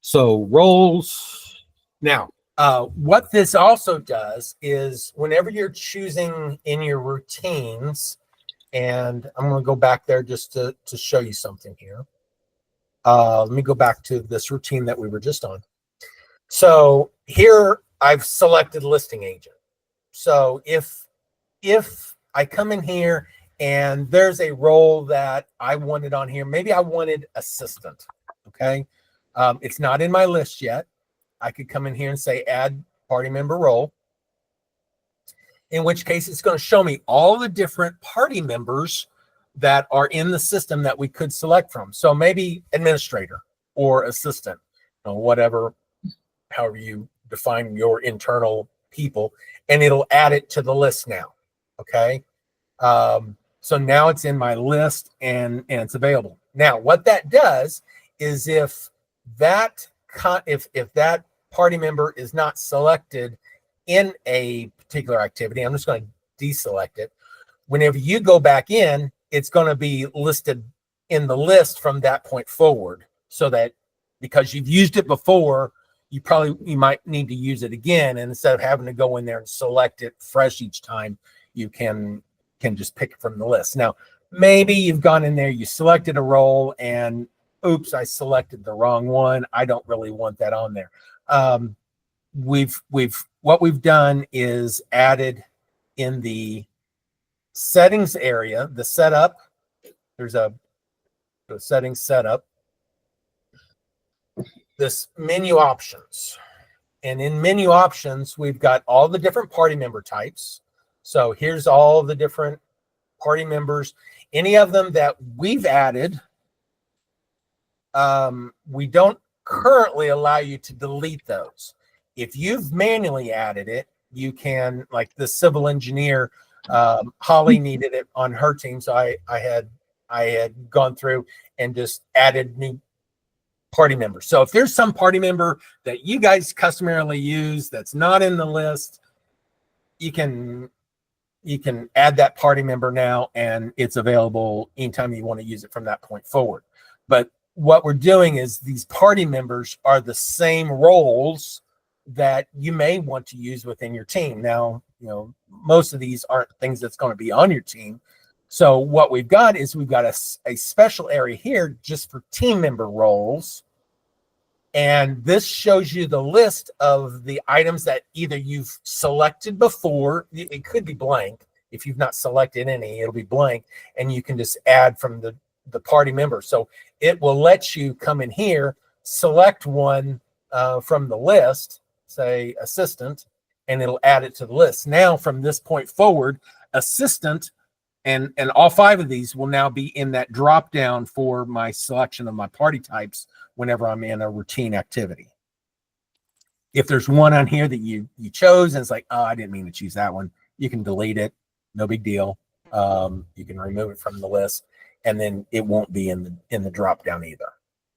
So roles. Now, what this also does is whenever you're choosing in your routines, and I'm going to go back there just to show you something here. Let me go back to this routine that we were just on. So here I've selected listing agent. So if I come in here and there's a role that I wanted on here, maybe I wanted assistant, okay? It's not in my list yet. I could come in here and say add party member role, in which case it's going to show me all the different party members that are in the system that we could select from. So maybe administrator or assistant, whatever, however you define your internal people, and it'll add it to the list now. Okay. So now it's in my list and it's available. Now, what that does is if that party member is not selected in a particular activity, I'm just going to deselect it. Whenever you go back in, it's going to be listed in the list from that point forward, so that because you've used it before, you might need to use it again. And instead of having to go in there and select it fresh each time, you can just pick it from the list. Now, maybe you've gone in there, you selected a role, and oops, I selected the wrong one. I don't really want that on there. What we've done is added in the settings area, the setup. There's a settings setup. This menu options, and in menu options, we've got all the different party member types. So here's all the different party members. Any of them that we've added, we don't currently allow you to delete those. If you've manually added it, you can, like the civil engineer, Holly needed it on her team, so I had gone through and just added new party members. So if there's some party member that you guys customarily use that's not in the list, you can add that party member now, and it's available anytime you want to use it from that point forward. But what we're doing is these party members are the same roles that you may want to use within your team. Now, most of these aren't things that's going to be on your team. So what we've got is we've got a special area here just for team member roles. And this shows you the list of the items that either you've selected before. It could be blank. If you've not selected any, it'll be blank. And you can just add from the party member. So it will let you come in here, select one from the list, say assistant, and it'll add it to the list. Now, from this point forward, assistant and all 5 of these will now be in that drop down for my selection of my party types whenever I'm in a routine activity. If there's one on here that you chose and it's like, oh, I didn't mean to choose that one, you can delete it. No big deal. You can remove it from the list, and then it won't be in the drop down either.